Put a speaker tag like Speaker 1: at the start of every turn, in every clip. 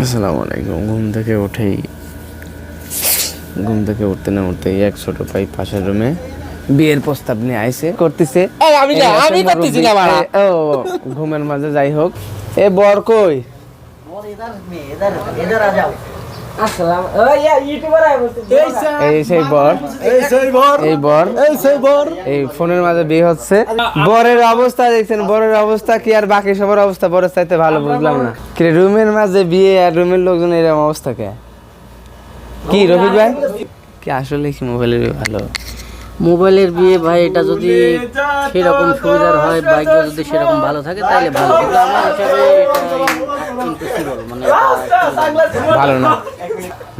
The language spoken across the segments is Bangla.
Speaker 1: আসসালামু আলাইকুম। ঘুম থেকে উঠতে না উঠতে এক ছোট ভাই পাশের রুমে বিয়ের প্রস্তাব নিয়ে আইছে করতেছে।
Speaker 2: আমি করতেছি না বাড়া।
Speaker 1: ও ঘুমের মাঝে যাই হোক, এ বর কই? এই সেই বর, এই ফোনের মাঝে বিয়ে হচ্ছে। বরের অবস্থা দেখছেন, বরের অবস্থা কি আর বাকি সবার অবস্থা বরের চাইতে ভালো? বুঝলাম না কি রুমের মাঝে বিয়ে আর রুমের লোকজন এরকম অবস্থা কে? কি রফিক ভাই কি আসলে কি মোবাইলের ভালো?
Speaker 2: মোবাইলের বিয়ে ভাই, এটা যদি সেরকম সুবিধার হয়, বাইক যদি সেরকম ভালো থাকে তাহলে ভালো, কিন্তু আমার হিসাবে কিন্তু কি বলবো, মানে
Speaker 1: ভালো না।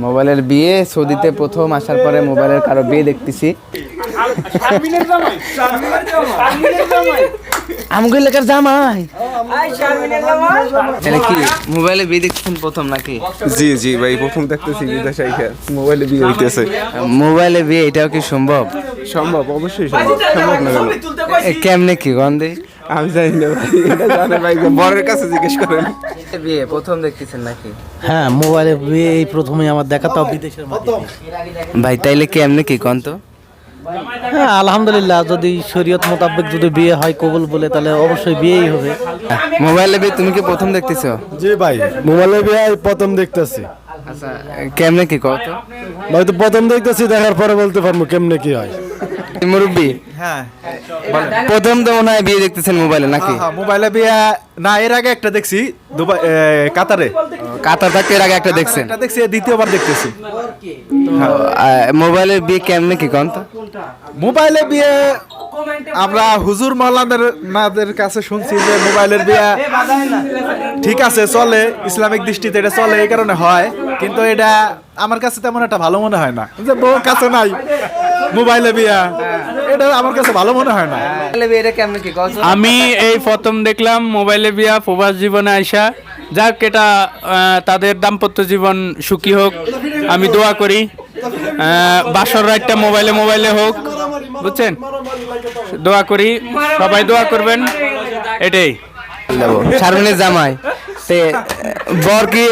Speaker 1: মোবাইলের বিয়ে সৌদিতে প্রথম আসার পরে মোবাইলের কারো বিয়ে দেখতেছি। আমগুলো লেখার জামাই তাহলে কি মোবাইলে বিয়ে দেখছেন প্রথম নাকি?
Speaker 3: জি জি ভাই, প্রথম দেখতেছি বিদেশে মোবাইলে বিয়ে হইতেছে।
Speaker 1: মোবাইলে বিয়ে এটাও কি সম্ভব?
Speaker 3: সম্ভব, অবশ্যই সম্ভব। সম্ভব না কেন?
Speaker 1: কেমনে কি গন্ধে
Speaker 3: আমি জানি না ভাই, এটা জানে ভাই, বরের কাছে জিজ্ঞেস করেন।
Speaker 1: বিয়ে প্রথম দেখতেছেন নাকি?
Speaker 4: হ্যাঁ, মোবাইলে বিয়ে এই প্রথমেই আমার দেখা, তাও বিদেশের মাধ্যমে।
Speaker 1: ভাই তাইলে কেমনে কি গন্ধ?
Speaker 4: হ্যাঁ আলহামদুলিল্লাহ, যদি শরীয়ত মোতাবেক যদি বিয়ে হয় কবুল বলে, তাহলে অবশ্যই বিয়েই হবে।
Speaker 1: মোবাইলে বিয়ে তুমি কি প্রথম দেখতেছো?
Speaker 5: জি ভাই, মোবাইলে বিয়ে প্রথম দেখতেছি।
Speaker 1: আচ্ছা কেমনে কি কত?
Speaker 5: ভাই তো প্রথম দেখতেছি, দেখার পরে বলতে পারবো কেমনে কি হয়।
Speaker 1: মুরব্বি,
Speaker 6: হ্যাঁ
Speaker 1: প্রথম তো মনে হয় বিয়ে দেখতেছেন মোবাইলে নাকি?
Speaker 6: হ্যাঁ, মোবাইলে বিয়ে না, এর আগে একটা দেখছি দুবাই, কাতারে।
Speaker 1: কাতার থাকতে এর আগে একটা দেখছেন?
Speaker 6: একটা দেখছি, দ্বিতীয়বার দেখতেছি।
Speaker 1: মোবাইলের বিয়ে কেমনে কি কন তো?
Speaker 6: মোবাইলে বিয়ে আমরা হুজুর মাওলানাদের কাছে শুনছি যে মোবাইলের বিয়ে ঠিক আছে, চলে, ইসলামিক দৃষ্টিতে এটা চলে, এই কারণে হয়। কিন্তু এটা আমার কাছে তেমন একটা ভালো মনে হয় না, যে বউর কাছে নাই মোবাইলে বিয়া, এটা আমার কাছে ভালো মনে হয় না।
Speaker 1: মোবাইলে বিয়ে এটা কেমনে কি কন?
Speaker 7: আমি এই প্রথম দেখলাম মোবাইলে বিয়া প্রবাস জীবনে আইসা। যাক, এটা তাদের দাম্পত্য জীবন সুখী হোক, আমি দোয়া করি। বাসর রাতটা মোবাইলে হোক, বুঝছেন? দোয়া করি, সবাই দোয়া করবেন, এটাই।
Speaker 1: শারমিনের জামাই তে বর কি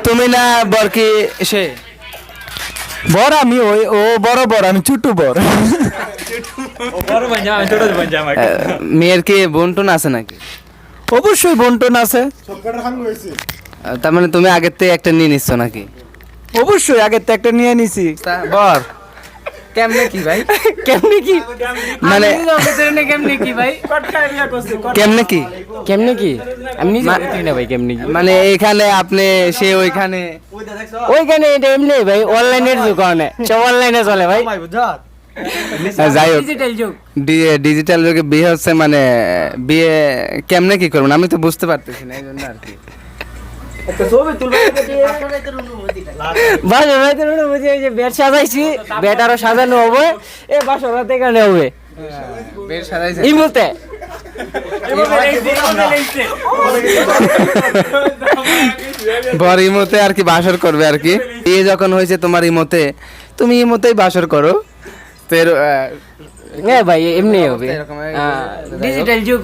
Speaker 1: তুমি না বর কি সে?
Speaker 5: বর আমি, ওই ও বড় বর, আমি ছোট বর।
Speaker 1: মেয়ের কি বন্টন আছে নাকি?
Speaker 5: অবশ্যই বন্টন আছে।
Speaker 1: তার মানে তুমি আগের থেকে একটা নিয়ে নিচ্ছ নাকি?
Speaker 5: অবশ্যই আগের তো একটা নিয়ে নিছি।
Speaker 1: বর কেমনে কি ভাই?
Speaker 2: কেমনে কি
Speaker 1: মানে
Speaker 2: কেমনে কি ভাই,
Speaker 1: কেমনে কি
Speaker 2: কেমনে কি আমি নিজে জানি না ভাই, কেমনে কি
Speaker 1: মানে এখানে আপনি সে ওইখানে
Speaker 2: ওইখানে এটা এমনি ভাই, অনলাইনের যুগ, সব অনলাইনে চলে ভাই।
Speaker 1: যাই হোক,
Speaker 2: ডিজিটাল যুগ।
Speaker 1: ডিজিটাল যুগে বিয়ে হচ্ছে, মানে বিয়ে কেমনে কি করবেন আমি তো বুঝতে পারতেছি না, এই জন্য আর কি।
Speaker 2: বেড সাজাইছি, বেড আরো সাজানো হবে, এ বাসর রাতে এখানে হবে ইমুতে।
Speaker 1: বর ইমোতে আর কি বাসর করবে আর কি। বিয়ে যখন হয়েছে তোমার ইমোতে, তুমি ইমোতেই বাসর করো।
Speaker 2: হ্যাঁ ভাই, এমনি হবে। ডিজিটাল যুগ,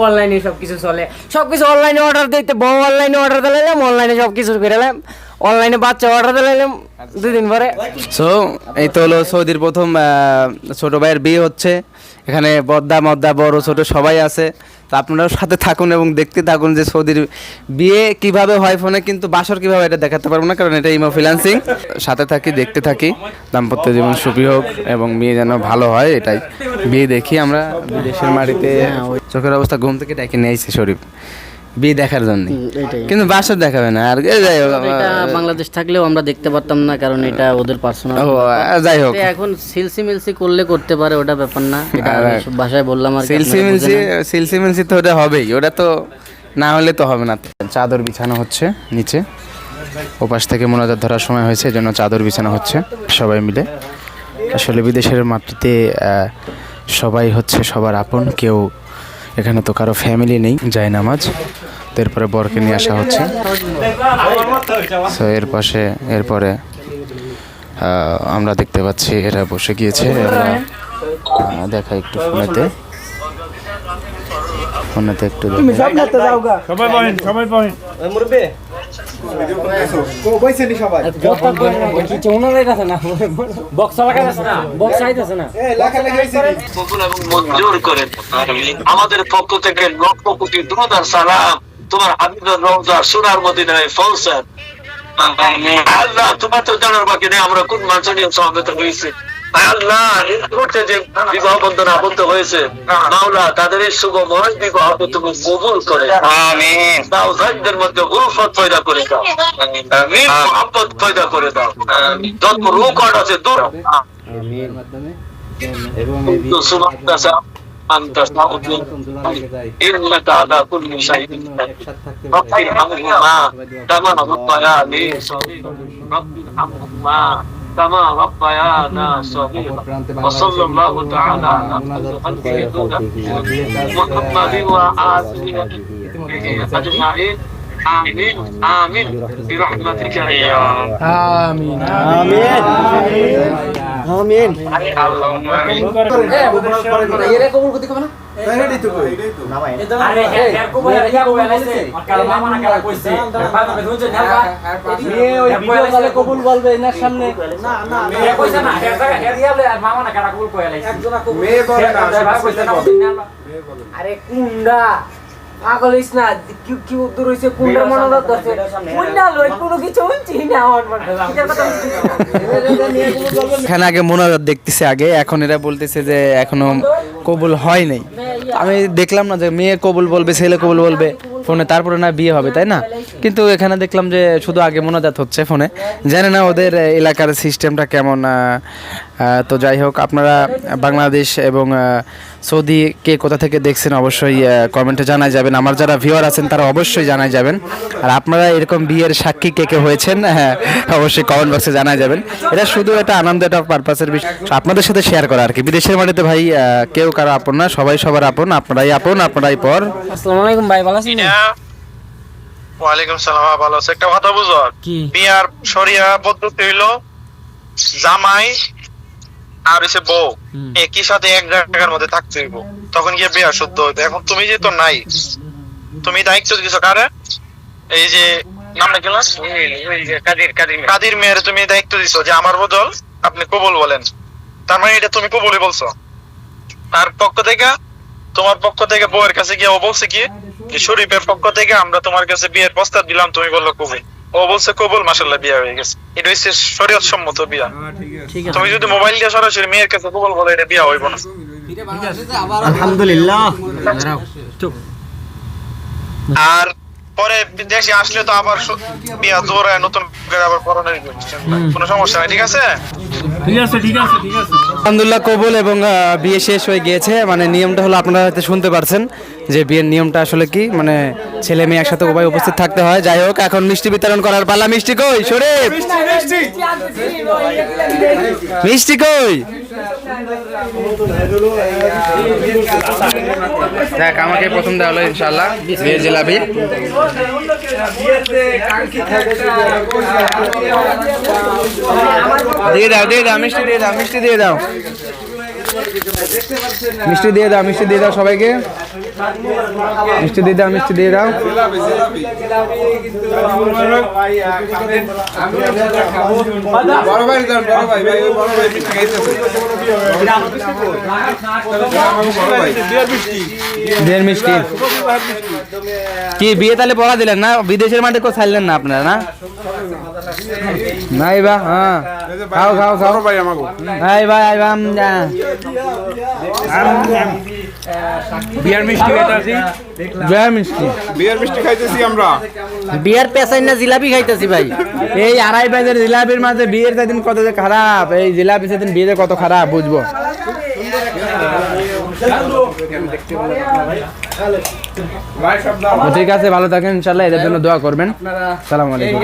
Speaker 2: অনলাইনে সবকিছু চলে, সবকিছু অনলাইনে অর্ডার দিতে, বউ অনলাইনে অর্ডার দিলাম, অনলাইনে সবকিছু করে অনলাইনে বাচ্চা অর্ডার দিলাম 2 দিন পরে।
Speaker 1: সো এই তো হলো সৌদির প্রথম ছোট ভাইয়ের বিয়ে হচ্ছে। এখানে বদ্দা মদ্দা বড় ছোট সবাই আছে। তো আপনারাও সাথে থাকুন এবং দেখতে থাকুন যে সৌদির বিয়ে কিভাবে হয়। ফোনে কিন্তু বাসর কিভাবে এটা দেখাতে পারবো না, কারণ এটা ইমো ফ্রিল্যান্সিং। সাথে থাকি, দেখতে থাকি, দাম্পত্য জীবন সুখী হোক এবং বিয়ে যেন ভালো হয়, এটাই। বিয়ে দেখি আমরা বিদেশের মাটিতে। চোখের অবস্থা ঘুম থেকে ডেকে নিয়ে আইছে শরীফ বিয়ে দেখার জন্য, কিন্তু বাসর দেখাবে না। আর যাই হোক,
Speaker 2: এটা বাংলাদেশ থাকলেও আমরা দেখতে পারতাম না, কারণ এটা ওদের পার্সোনাল।
Speaker 1: যাই হোক,
Speaker 2: এখন সিলসি মিলসি করলে করতে পারে, ওটা ব্যাপার না। এটা ভাষায় বললাম আর
Speaker 1: সিলসি মিলসি তো ওটা হবেই, ওটা তো না হলে তো হবে না। চাদর বিছানো হচ্ছে নিচে, ওপাশ থেকে মোনাজাত ধরার সময় হয়েছে, এজন্য চাদর বিছানো হচ্ছে সবাই মিলে। আসলে বিদেশের মাটিতে সবাই হচ্ছে সবার আপন, কেউ এখানে তো কারো ফ্যামিলি নেই। যায় নামাজ, এরপরে বরকে নিয়ে আসা হচ্ছে। এরপরে আমরা দেখতে পাচ্ছি এরা বসে গিয়েছে। দেখা একটু ফোনেতে। ফোনেতে একটু
Speaker 5: তুমি সব নাতে যাও গা
Speaker 6: কইছেনি সবাই
Speaker 8: মঞ্জুর করে আমাদের পক্ষ থেকে লক্ষ কোটি দ্রুতার সালাম তোমার হাবিবের রওজা সোনার মদিনায় পৌঁছান। আল্লাহ তোমার তো জানার বাকি নেই আমরা কোন মানুষ নিয়ে সমবেত হয়েছে। আল্লাহ এই মুহূর্তে যে বিবাহ বন্ধন আবদ্ধ হয়েছে মাওলা তাদের এই শুভময় বিবাহ তুমি কবুল করে আমিন। দাও ভাইদের মধ্যে উলফত পয়দা করে দাও আমিন। মোহাম্মত পয়দা করে দাও যত রোগ আছে দূর আমিন। সুবহানাল্লাহ أنت تعبد إنك على كل شيء رب ارحمهما كما ربياني صغيرا رب ارحمهما كما ربيانا صغيرا وصلى الله تعالى على خلقه محمد وآله أجمعين آمين آمين برحمتك يا
Speaker 5: আমিন আমিন আমিন
Speaker 8: اللهم آمين
Speaker 2: এরে কবুল করতে কবে না
Speaker 6: রেডি তো কই
Speaker 2: আরে এর কবুল ইয়া কবুল আছে কাল মামা না কালা কইছে বাবা বুঝছ না
Speaker 5: এ ওই ভিডিও কলে কবুল বলবে এনার সামনে
Speaker 2: না না এ কইছে না এর জায়গা এর দিয়ালে মামা না কালা কবুল কইলা একজনা কবুল
Speaker 6: মেয়ে বলে না
Speaker 2: কইছে না আরে কুন্ডা পাগল হইছ না কি দূর হইছে কুন্ডা মনে দছে কুন্ডা লই কোনো কিছু হইছে না আমার
Speaker 1: এখানে আগে মোনাজাত দেখতেছে আগে, এখন এরা বলতেছে যে এখনো কবুল হয় নাই। আমি দেখলাম না যে মেয়ে কবুল বলবে ছেলে কবুল বলবে ফোনে, তারপরে না বিয়ে হবে, তাই না? কিন্তু এখানে দেখলাম যে শুধু আগে মোনাজাত হচ্ছে ফোনে। জানি না ওদের এলাকার সিস্টেমটা কেমন। তো যাই হোক, আপনারা বাংলাদেশ এবং সৌদি কে কোথা থেকে দেখছেন অবশ্যই কমেন্টে জানাই যাবেন। আমার যারা ভিউয়ার আছেন তারা অবশ্যই জানাই যাবেন। আর আপনারা এরকম বিয়ের সাক্ষী কে কে হয়েছেন অবশ্যই কমেন্ট বক্সে জানাই যাবেন। এটা শুধু একটা আনন্দ, একটা পারপাসের বিষয় আপনাদের সাথে শেয়ার করা আর কি। বিদেশের মাটিতে ভাই কেউ কারো আপন না, সবাই সবার আপন। আপনারাই আপন, আপনারাই পর।
Speaker 2: আসসালামু আলাইকুম ভাই, ভালো আছেন?
Speaker 9: ওয়ালাইকুম সালাম। ভালো আছে। একটা কথা বুঝো, বিয়ার শরিয়া পদ্ধতি হইলো জামাই আর হইছে বউ একই সাথে এক জায়গার মধ্যে থাকতে হইব, তখন গিয়ে বিয়া শুদ্ধ হইবে। এখন তুমি যে তো নাই, তুমি দায়িত্ব দিছো কারে? এই যে নামটা কি কাদির মেয়ের তুমি দায়িত্ব দিছো যে আমার বদল আপনি কবুল বলেন। তার মানে এটা তুমি কবুলই বলছো। তার পক্ষ থেকে, তোমার পক্ষ থেকে বউয়ের কাছে গিয়ে ও বলছে কি যে শরীফের পক্ষ থেকে আমরা তোমার কাছে বিয়ের প্রস্তাব দিলাম, তুমি বললো কবুল। ও বলছে কবুল, মাশাআল্লাহ বিয়ে হয়ে গেছে। এটা হচ্ছে শরীয়ত সম্মত বিয়া। তুমি যদি মোবাইল দিয়ে সরাসরি মেয়ের কাছে কবুল বলো, এটা বিয়া হইব না।
Speaker 5: আলহামদুলিল্লাহ।
Speaker 9: আর পরে দেশে আসলে তো আবার বিয়া দৌড়ায় নতুন করে আবার পড়ানোর কোনো সমস্যা নাই। ঠিক আছে,
Speaker 1: আলহামদুলিল্লাহ কবুল এবং বিয়ে শেষ হয়ে গিয়েছে। মানে নিয়মটা হলো, আপনারা হয়তো শুনতে পারছেন যে বিয়ের নিয়মটা আসলে কি, মানে ছেলে মেয়ে একসাথে উভয় উপস্থিত থাকতে হয়। যাই হোক, এখন মিষ্টি বিতরণ করার পালা। মিষ্টি কই শরীফ? মিষ্টি কই? দেখ, আমাকে প্রথম দেওয়া হলো ইনশাআল্লাহ বিয়ে জিলাপি। দিয়ে দাও, দিয়ে দাও, মিষ্টি দিয়ে দাও, মিষ্টি দিয়ে দাও, মিষ্টি দিয়ে দাও, মিষ্টি দিয়ে দাও সবাইকে। মিষ্টি দিয়ে দাও, মিষ্টি দিয়ে দাও।
Speaker 6: বড় ভাই যান, বড় ভাই ভাই বড় ভাই মিষ্টি খাইতেছে।
Speaker 1: বিয়ের মিষ্টি কি বিয়ে তাহলে পড়া দিলেন না? বিদেশের মাঠে কেউ ছাড়লেন না আপনারা? না নাই বা, হ্যাঁ খাও খাও খাও
Speaker 6: ভাই আমাকে
Speaker 1: ভাই ভাই আইবাম।
Speaker 7: বিয়ার মিষ্টি খাইতাছি।
Speaker 1: বিয়ার মিষ্টি,
Speaker 6: বিয়ের মিষ্টি খাইতেছি আমরা।
Speaker 5: বিয়ার পেছাই না জিলাপি খাইতেছি ভাই।
Speaker 1: এই 2.5 প্যাকেট জিলাপির মাঝে বিয়ের সেদিন কত যে খারাপ, এই জিলাপি সেদিন বিয়েতে কত খারাপ বুঝবো। ঠিক আছে, ভালো থাকেন ইনশাআল্লাহ। এদের জন্য দোয়া করবেন। সালাম আলাইকুম।